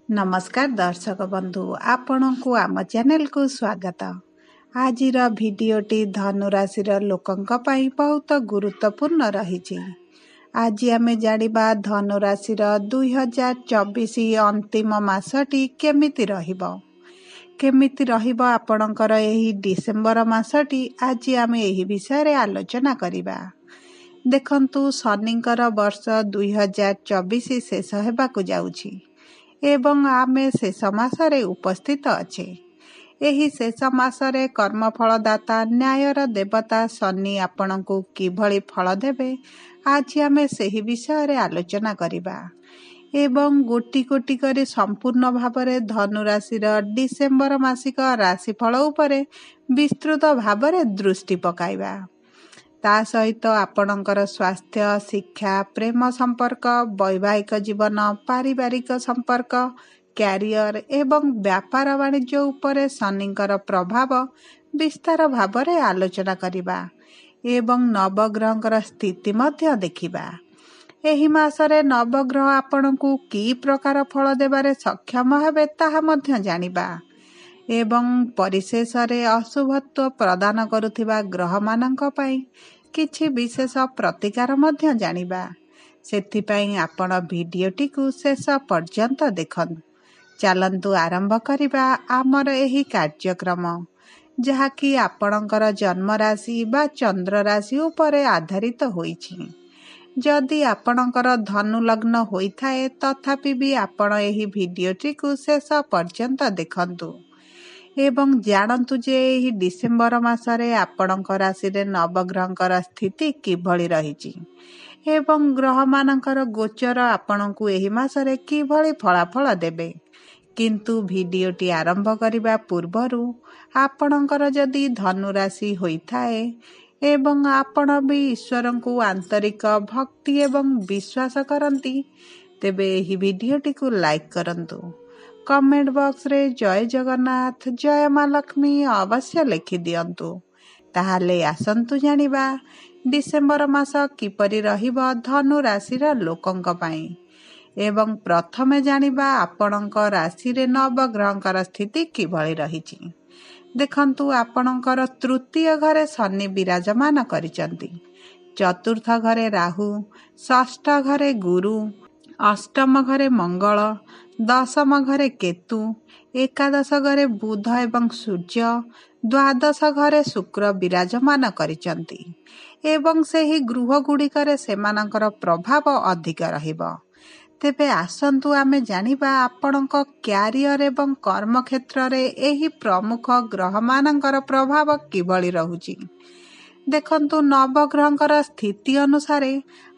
नमस्कार दर्शक बंधु आपण को आम चैनल को स्वागत। आजिर भिडियोटी धनु राशि लोकंक पई बहुत गुरुत्वपूर्ण रही। आज आमे जानिबा धनु राशि 2024 अंतिम मासटी केमिति रहिबो केमिति रहिबो आपणकर एही डिसेंबर मासटी आज आमे एही विषय रे आलोचना करिबा। देखंतु शनिकर वर्ष 2024 शेष हेबाकु जाउछि एवं आमे शेष मासरे उपस्थित अच्छे। एही शेष मासरे कर्मफलदाता न्यायर देवता शनि आपणको किभଳି फल देबे आज आमे सेही विषय रे आलोचना करिबा एवं गोटी गोटी करे संपूर्ण भावरे धनु राशि डिसेंबर मासिक राशिफल उपरे विस्तृत भावरे दृष्टि पकाइबा। ता सहित आपणकर स्वास्थ्य, शिक्षा, प्रेम संपर्क, वैवाहिक जीवन, पारिवारिक संपर्क, क्यारियर एवं व्यापार वाणिज्य उपरे शनिकर प्रभाव विस्तार भावरे आलोचना करिबा एवं नवग्रहकर स्थिति मध्य देखिबा। एही मासरे नवग्रह आपणकु की प्रकार फल देबारे सक्षम हेबे ताहा मध्य जानिबा एवं परिशेष रे अशुभत्व प्रदान करुथिबा ग्रह मानक पई किछि विशेष प्रतिकार मध्य जानिबा। सेथिपई आपण भिडियोटी को शेष पर्यंत देखन। चलंतु आरंभ करिबा आमर एही कार्यक्रम जहाकी आपणकर जन्म राशि बा चंद्र राशि उपरे आधारित होईछि। जदि आपणकर धनु लग्न होइथाए तथापि भी आपण एही भिडियोटी को शेष पर्यंत देखंतु एवं जानतु जे एही डिसेंबर मासरे आपणक राशि रे नवग्रहकर स्थिति किभଳି रहिछि एवं ग्रह मानकर गोचर आपणकु एही मासरे किभଳି फलाफल देबे। किंतु भिडियोटी आरंभ करिबा पूर्वरु आपणकर जदि धनु राशि होइथाए एवं आपण भी ईश्वरंकु आंतरिक भक्ति एवं विश्वास करंती तेबे एही भिडियोटी को लाइक करंतु। कमेंट बॉक्स रे जय जगन्नाथ जय मां लक्ष्मी अवश्य लिखि दियंतु। ताहाले आसंतु जानिबा डिसेंबर मास किपरि रहिबो धनु राशि लोकंक पई एवं प्रथमे जानिबा आपणक राशि रे नवग्रहकर स्थिति किभଳି रहिछि। देखंतु आपणकर तृतीय घरे शनि विराजमान करिसंती, चतुर्थ घरे राहु, षष्ठ घरे गुरु, अष्टम घरे मंगल, दशम घरे केतु, एकादश घरे बुध एवं सूर्य, द्वादश घरे शुक्र विराजमान करिसंती एवं सेही गृह गुड़िकरे सेमानकर प्रभाव अधिक रहिबो। तेबे आसंतु आमे जानिबा आपणक क्यारियर एवं कर्म क्षेत्र रे एही प्रमुख ग्रह मानकर प्रभाव किभଳି रहुछि। देखंतु नवग्रहकर स्थिति अनुसारे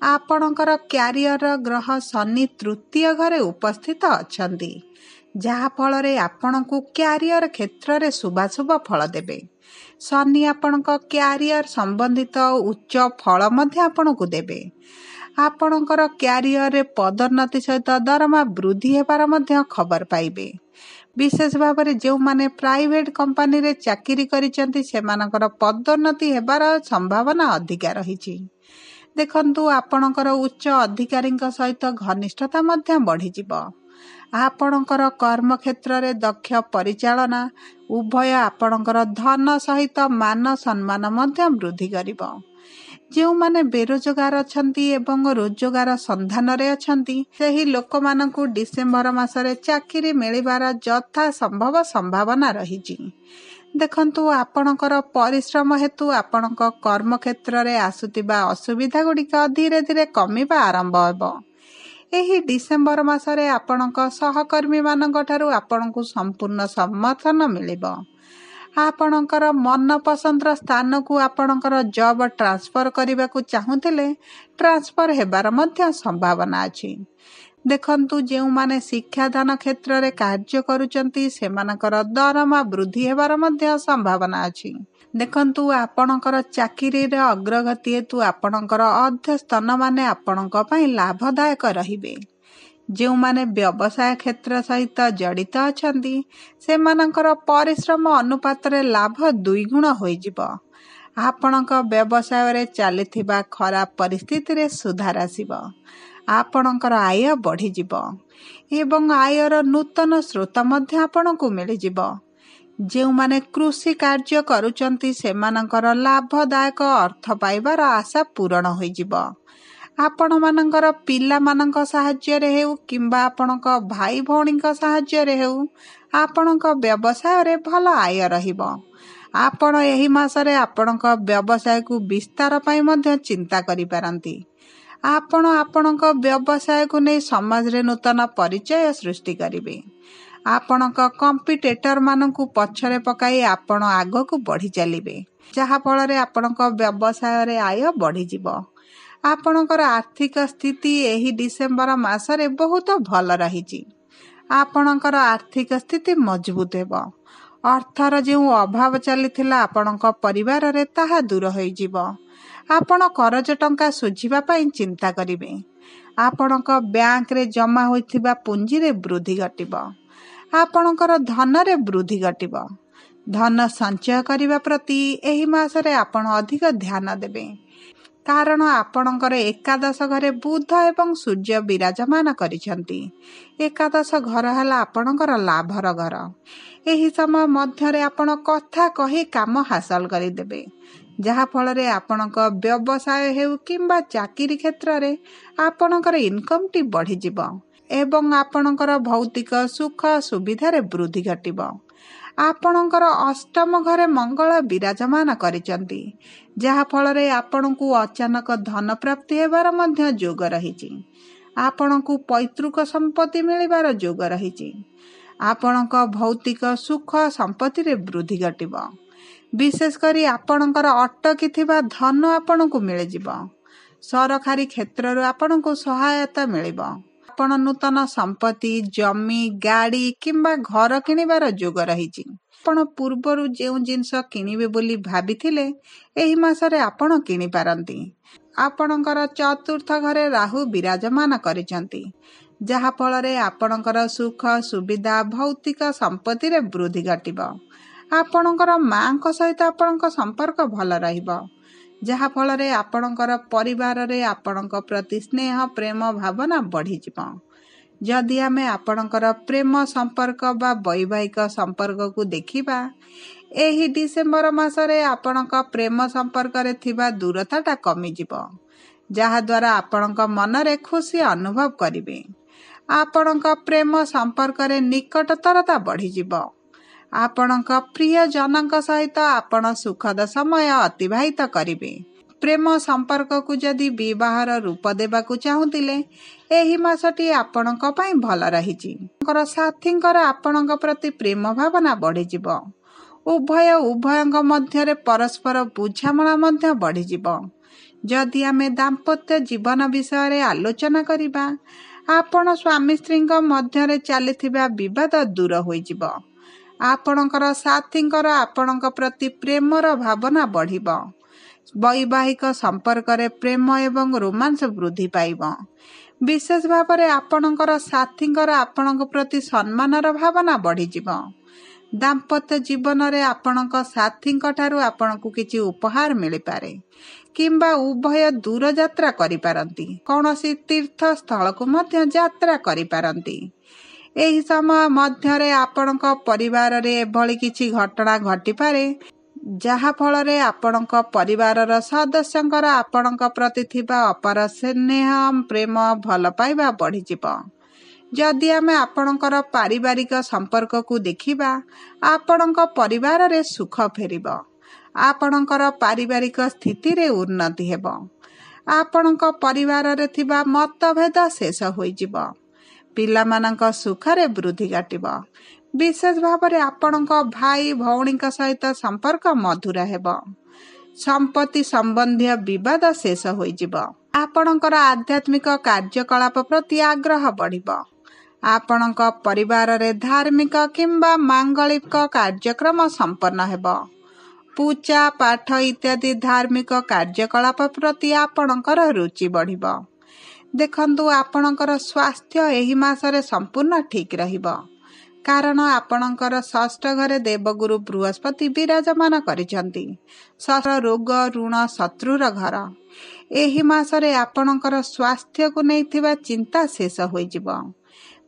आपणकर क्यारियर ग्रह शनि तृतीय घरे उपस्थित अछंती, जहा फल रे आपणकु क्यारियर क्षेत्र रे शुभाशुभ फल देबे। शनि आपणक क्यारियर संबंधित उच्च फल मध्य आपणकु देबे। आपणकर क्यारियर रे पदोन्नति सहित दरमा वृद्धि हेबार मध्य खबर पाइबे। विशेष भाव में जो माने प्राइवेट कंपनी रे चाकरी करिसंती सेमानकर पदोन्नति हेबार संभावना अधिक रहिछि। देखंतु आपणकर उच्च अधिकारी सहित घनिष्ठता मध्य बढ़ी जिवो। आपणकर कर्म क्षेत्र रे दक्ष परिचालना उभय आपणकर धन सहित मान सम्मान मध्य वृद्धि करिवो। जो माने बेरोजगार अछंती एवं रोजगार संधान रे अछंती सेही लोक मानकु डिसेंबर मासरे चाकरी मिलिबार यथा संभव संभावना रहिछि। देखंतु आपणकर परिश्रम हेतु आपणक कर्म क्षेत्र रे आसुतिबा असुविधा गुड़िक धीरे धीरे कमिबा आरंभ हेबो। एही डिसेंबर मासरे आपणक सहकर्मी मानक ठारू आपणकु संपूर्ण समर्थन मिलिबो। आपणकर मन पसंदर स्थान को आपणकर जॉब ट्रांसफर करने को चाहूले ट्रांसफर हेबार मध्य संभावना अछि। देखंतु जो माने शिक्षादान क्षेत्र रे कार्य करूचंती सेमानकर दरमा वृद्धि हेबार मध्य संभावना अछि। देखंतु आपणकर चाकरी रे अग्रगति हेतु आपणकर अध्यस्तन माने आपणक पई लाभदायक रहिबे। जो माने व्यवसाय क्षेत्र सहित जड़ित अछंती सेमानकर परिश्रम अनुपात रे लाभ दुईगुण होई जिवो। आपणक व्यवसाय रे चलिथिबा खराब परिस्थिति रे सुधार आसीबो। ଆପଣଙ୍କର ଆୟ ବଢ଼ିଯିବ ଏବଂ ଆୟର ନୂତନ ସ୍ରୋତ ମଧ୍ୟ ଆପଣଙ୍କୁ ମିଳିଯିବ। ଯେଉଁମାନେ କୃଷି କାର୍ଯ୍ୟ କରୁଛନ୍ତି ସେମାନଙ୍କର ଲାଭଦାୟକ ଅର୍ଥ ପାଇବାର ଆଶା ପୂରଣ ହୋଇଯିବ। ଆପଣମାନଙ୍କର ପିଲାମାନଙ୍କ ସାହାଯ୍ୟରେ ହେଉ କିମ୍ବା ଆପଣଙ୍କ ଭାଇ ଭଉଣୀଙ୍କ ସାହାଯ୍ୟରେ ହେଉ ଆପଣଙ୍କ ବ୍ୟବସାୟରେ ଭଲ ଆୟ ରହିବ। ଆପଣ ଏହି ମାସରେ ଆପଣଙ୍କ ବ୍ୟବସାୟକୁ ବିସ୍ତାର ପାଇଁ ମଧ୍ୟ ଚିନ୍ତା କରିପାରନ୍ତି। ଆପଣ ଆପଣଙ୍କ ବ୍ୟବସାୟକୁ ନେଇ ସମାଜରେ ନୂତନ ପରିଚୟ ସୃଷ୍ଟି କରିବେ। ଆପଣଙ୍କ କମ୍ପିଟେଟରମାନଙ୍କୁ ପଛରେ ପକାଇ ଆପଣ ଆଗକୁ ବଢ଼ି ଚାଲିବେ, ଯାହାଫଳରେ ଆପଣଙ୍କ ବ୍ୟବସାୟରେ ଆୟ ବଢ଼ିଯିବ। ଆପଣଙ୍କର ଆର୍ଥିକ ସ୍ଥିତି ଏହି ଡିସେମ୍ବର ମାସରେ ବହୁତ ଭଲ ରହିଛି। ଆପଣଙ୍କର ଆର୍ଥିକ ସ୍ଥିତି ମଜବୁତ ହେବ। ଅର୍ଥର ଯେଉଁ ଅଭାବ ଚାଲିଥିଲା ଆପଣଙ୍କ ପରିବାରରେ ତାହା ଦୂର ହୋଇଯିବ। ଆପଣ କରଜ ଟଙ୍କା ଶୁଝିବା ପାଇଁ ଚିନ୍ତା କରିବେ। ଆପଣଙ୍କ ବ୍ୟାଙ୍କରେ ଜମା ହୋଇଥିବା ପୁଞ୍ଜିରେ ବୃଦ୍ଧି ଘଟିବ। ଆପଣଙ୍କର ଧନରେ ବୃଦ୍ଧି ଘଟିବ। ଧନ ସଞ୍ଚୟ କରିବା ପ୍ରତି ଏହି ମାସରେ ଆପଣ ଅଧିକ ଧ୍ୟାନ ଦେବେ, କାରଣ ଆପଣଙ୍କର ଏକାଦଶ ଘରେ ବୁଧ ଏବଂ ସୂର୍ଯ୍ୟ ବିରାଜମାନ କରିଛନ୍ତି। ଏକାଦଶ ଘର ହେଲା ଆପଣଙ୍କର ଲାଭର ଘର। ଏହି ସମୟ ମଧ୍ୟରେ ଆପଣ କଥା କହି କାମ ହାସଲ କରିଦେବେ, ଯାହାଫଳରେ ଆପଣଙ୍କ ବ୍ୟବସାୟ ହେଉ କିମ୍ବା ଚାକିରି କ୍ଷେତ୍ରରେ ଆପଣଙ୍କର ଇନକମ୍ଟି ବଢ଼ିଯିବ ଏବଂ ଆପଣଙ୍କର ଭୌତିକ ସୁଖ ସୁବିଧାରେ ବୃଦ୍ଧି ଘଟିବ। ଆପଣଙ୍କର ଅଷ୍ଟମ ଘରେ ମଙ୍ଗଳ ବିରାଜମାନ କରିଛନ୍ତି, ଯାହାଫଳରେ ଆପଣଙ୍କୁ ଅଚାନକ ଧନ ପ୍ରାପ୍ତି ହେବାର ମଧ୍ୟ ଯୋଗ ରହିଛି। ଆପଣଙ୍କୁ ପୈତୃକ ସମ୍ପତ୍ତି ମିଳିବାର ଯୋଗ ରହିଛି। ଆପଣଙ୍କ ଭୌତିକ ସୁଖ ସମ୍ପତ୍ତିରେ ବୃଦ୍ଧି ଘଟିବ। ବିଶେଷ କରି ଆପଣଙ୍କର ଅଟକିଥିବା ଧନ ଆପଣଙ୍କୁ ମିଳିଯିବ। ସରକାରୀ କ୍ଷେତ୍ରରୁ ଆପଣଙ୍କୁ ସହାୟତା ମିଳିବ। ଆପଣ ନୂତନ ସମ୍ପତ୍ତି, ଜମି, ଗାଡ଼ି କିମ୍ବା ଘର କିଣିବାର ଯୋଗ ରହିଛି। ଆପଣ ପୂର୍ବରୁ ଯେଉଁ ଜିନିଷ କିଣିବେ ବୋଲି ଭାବିଥିଲେ ଏହି ମାସରେ ଆପଣ କିଣିପାରନ୍ତି। ଆପଣଙ୍କର ଚତୁର୍ଥ ଘରେ ରାହୁ ବିରାଜମାନ କରିଛନ୍ତି, ଯାହାଫଳରେ ଆପଣଙ୍କର ସୁଖ ସୁବିଧା ଭୌତିକ ସମ୍ପତ୍ତିରେ ବୃଦ୍ଧି ଘଟିବ। ଆପଣଙ୍କର ମାଙ୍କ ସହିତ ଆପଣଙ୍କ ସମ୍ପର୍କ ଭଲ ରହିବ, ଯାହାଫଳରେ ଆପଣଙ୍କର ପରିବାରରେ ଆପଣଙ୍କ ପ୍ରତି ସ୍ନେହ ପ୍ରେମ ଭାବନା ବଢ଼ିଯିବ। ଯଦି ଆମେ ଆପଣଙ୍କର ପ୍ରେମ ସମ୍ପର୍କ ବା ବୈବାହିକ ସମ୍ପର୍କକୁ ଦେଖିବା, ଏହି ଡିସେମ୍ବର ମାସରେ ଆପଣଙ୍କ ପ୍ରେମ ସମ୍ପର୍କରେ ଥିବା ଦୂରତାଟା କମିଯିବ, ଯାହାଦ୍ୱାରା ଆପଣଙ୍କ ମନରେ ଖୁସି ଅନୁଭବ କରିବେ। ଆପଣଙ୍କ ପ୍ରେମ ସମ୍ପର୍କରେ ନିକଟତରତା ବଢ଼ିଯିବ। ଆପଣଙ୍କ ପ୍ରିୟଜନଙ୍କ ସହିତ ଆପଣ ସୁଖଦ ସମୟ ଅତିବାହିତ କରିବେ। ପ୍ରେମ ସମ୍ପର୍କକୁ ଯଦି ବିବାହର ରୂପ ଦେବାକୁ ଚାହୁଁଥିଲେ ଏହି ମାସଟି ଆପଣଙ୍କ ପାଇଁ ଭଲ ରହିଛି। ଆପଣଙ୍କର ସାଥୀଙ୍କର ଆପଣଙ୍କ ପ୍ରତି ପ୍ରେମ ଭାବନା ବଢ଼ିଯିବ। ଉଭୟଙ୍କ ମଧ୍ୟରେ ପରସ୍ପର ବୁଝାମଣା ମଧ୍ୟ ବଢ଼ିଯିବ। ଯଦି ଆମେ ଦାମ୍ପତ୍ୟ ଜୀବନ ବିଷୟରେ ଆଲୋଚନା କରିବା, ଆପଣ ସ୍ୱାମୀ ସ୍ତ୍ରୀଙ୍କ ମଧ୍ୟରେ ଚାଲିଥିବା ବିବାଦ ଦୂର ହୋଇଯିବ। ଆପଣଙ୍କର ସାଥୀଙ୍କର ଆପଣଙ୍କ ପ୍ରତି ପ୍ରେମର ଭାବନା ବଢ଼ିବ। ବୈବାହିକ ସମ୍ପର୍କରେ ପ୍ରେମ ଏବଂ ରୋମାନ୍ସ ବୃଦ୍ଧି ପାଇବ। ବିଶେଷ ଭାବରେ ଆପଣଙ୍କର ସାଥୀଙ୍କର ଆପଣଙ୍କ ପ୍ରତି ସମ୍ମାନର ଭାବନା ବଢ଼ିଯିବ। ଦାମ୍ପତ୍ୟ ଜୀବନରେ ଆପଣଙ୍କ ସାଥୀଙ୍କ ଠାରୁ ଆପଣଙ୍କୁ କିଛି ଉପହାର ମିଳିପାରେ କିମ୍ବା ଉଭୟ ଦୂର ଯାତ୍ରା କରିପାରନ୍ତି। କୌଣସି ତୀର୍ଥ ସ୍ଥଳକୁ ମଧ୍ୟ ଯାତ୍ରା କରିପାରନ୍ତି। ଏହି ସମୟ ମଧ୍ୟରେ ଆପଣଙ୍କ ପରିବାରରେ ଏଭଳି କିଛି ଘଟଣା ଘଟିପାରେ ଯାହାଫଳରେ ଆପଣଙ୍କ ପରିବାରର ସଦସ୍ୟଙ୍କର ଆପଣଙ୍କ ପ୍ରତି ଥିବା ଅପାର ସ୍ନେହ ପ୍ରେମ ଭଲ ପାଇବା ବଢ଼ିଯିବ। ଯଦି ଆମେ ଆପଣଙ୍କର ପାରିବାରିକ ସମ୍ପର୍କକୁ ଦେଖିବା, ଆପଣଙ୍କ ପରିବାରରେ ସୁଖ ଫେରିବ। ଆପଣଙ୍କର ପାରିବାରିକ ସ୍ଥିତିରେ ଉନ୍ନତି ହେବ। ଆପଣଙ୍କ ପରିବାରରେ ଥିବା ମତଭେଦ ଶେଷ ହୋଇଯିବ। ପିଲାମାନଙ୍କ ସୁଖରେ ବୃଦ୍ଧି ଘଟିବ। ବିଶେଷ ଭାବରେ ଆପଣଙ୍କ ଭାଇ ଭଉଣୀଙ୍କ ସହିତ ସମ୍ପର୍କ ମଧୁର ହେବ। ସମ୍ପତ୍ତି ସମ୍ବନ୍ଧୀୟ ବିବାଦ ଶେଷ ହୋଇଯିବ। ଆପଣଙ୍କର ଆଧ୍ୟାତ୍ମିକ କାର୍ଯ୍ୟକଳାପ ପ୍ରତି ଆଗ୍ରହ ବଢ଼ିବ। ଆପଣଙ୍କ ପରିବାରରେ ଧାର୍ମିକ କିମ୍ବା ମାଙ୍ଗଳିକ କାର୍ଯ୍ୟକ୍ରମ ସମ୍ପନ୍ନ ହେବ। ପୂଜା ପାଠ ଇତ୍ୟାଦି ଧାର୍ମିକ କାର୍ଯ୍ୟକଳାପ ପ୍ରତି ଆପଣଙ୍କର ରୁଚି ବଢ଼ିବ। ଦେଖନ୍ତୁ, ଆପଣଙ୍କର ସ୍ୱାସ୍ଥ୍ୟ ଏହି ମାସରେ ସମ୍ପୂର୍ଣ୍ଣ ଠିକ୍ ରହିବ, କାରଣ ଆପଣଙ୍କର ଷଷ୍ଠ ଘରେ ଦେବଗୁରୁ ବୃହସ୍ପତି ବିରାଜମାନ କରିଛନ୍ତି। ଷଷ୍ଠ ରୋଗ ଋଣ ଶତ୍ରୁର ଘର। ଏହି ମାସରେ ଆପଣଙ୍କର ସ୍ୱାସ୍ଥ୍ୟକୁ ନେଇଥିବା ଚିନ୍ତା ଶେଷ ହୋଇଯିବ।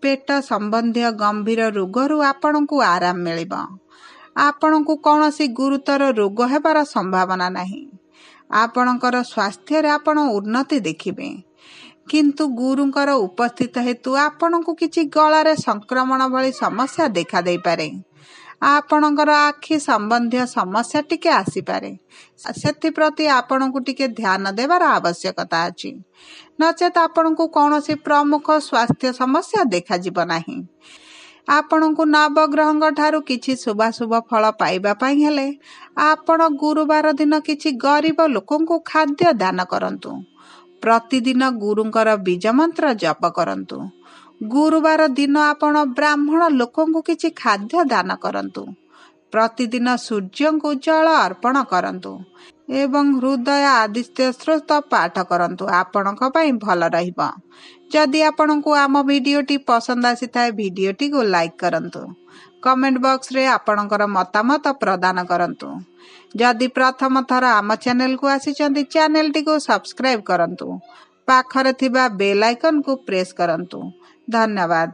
ପେଟ ସମ୍ବନ୍ଧୀୟ ଗମ୍ଭୀର ରୋଗରୁ ଆପଣଙ୍କୁ ଆରାମ ମିଳିବ। ଆପଣଙ୍କୁ କୌଣସି ଗୁରୁତର ରୋଗ ହେବାର ସମ୍ଭାବନା ନାହିଁ। ଆପଣଙ୍କର ସ୍ୱାସ୍ଥ୍ୟରେ ଆପଣ ଉନ୍ନତି ଦେଖିବେ। କିନ୍ତୁ ଗୁରୁଙ୍କର ଉପସ୍ଥିତ ହେତୁ ଆପଣଙ୍କୁ କିଛି ଗଳାରେ ସଂକ୍ରମଣ ଭଳି ସମସ୍ୟା ଦେଖାଦେଇପାରେ। ଆପଣଙ୍କର ଆଖି ସମ୍ବନ୍ଧୀୟ ସମସ୍ୟା ଟିକେ ଆସିପାରେ। ସେଥିପ୍ରତି ଆପଣଙ୍କୁ ଟିକେ ଧ୍ୟାନ ଦେବାର ଆବଶ୍ୟକତା ଅଛି। ନଚେତ ଆପଣଙ୍କୁ କୌଣସି ପ୍ରମୁଖ ସ୍ୱାସ୍ଥ୍ୟ ସମସ୍ୟା ଦେଖାଯିବ ନାହିଁ। ଆପଣଙ୍କୁ ନବଗ୍ରହଙ୍କ ଠାରୁ କିଛି ଶୁଭାଶୁଭ ଫଳ ପାଇବା ପାଇଁ ହେଲେ ଆପଣ ଗୁରୁବାର ଦିନ କିଛି ଗରିବ ଲୋକଙ୍କୁ ଖାଦ୍ୟ ଦାନ କରନ୍ତୁ। ପ୍ରତିଦିନ ଗୁରୁଙ୍କର ବୀଜ ମନ୍ତ୍ର ଜପ କରନ୍ତୁ। ଗୁରୁବାର ଦିନ ଆପଣ ବ୍ରାହ୍ମଣ ଲୋକଙ୍କୁ କିଛି ଖାଦ୍ୟ ଦାନ କରନ୍ତୁ। ପ୍ରତିଦିନ ସୂର୍ଯ୍ୟଙ୍କୁ ଜଳ ଅର୍ପଣ କରନ୍ତୁ ଏବଂ ହୃଦୟ ଆଦିତ୍ୟ ସ୍ତୋତ୍ର ପାଠ କରନ୍ତୁ। ଆପଣଙ୍କ ପାଇଁ ଭଲ ରହିବ। ଯଦି ଆପଣଙ୍କୁ ଆମ ଭିଡ଼ିଓଟି ପସନ୍ଦ ଆସିଥାଏ, ଭିଡ଼ିଓଟିକୁ ଲାଇକ୍ କରନ୍ତୁ। କମେଣ୍ଟ ବକ୍ସରେ ଆପଣଙ୍କର ମତାମତ ପ୍ରଦାନ କରନ୍ତୁ। ଯଦି ପ୍ରଥମ ଥର ଆମ ଚ୍ୟାନେଲକୁ ଆସିଛନ୍ତି, ଚ୍ୟାନେଲଟିକୁ ସବସ୍କ୍ରାଇବ୍ କରନ୍ତୁ। ପାଖରେ ଥିବା ବେଲ୍ ଆଇକନକୁ ପ୍ରେସ୍ କରନ୍ତୁ। ଧନ୍ୟବାଦ।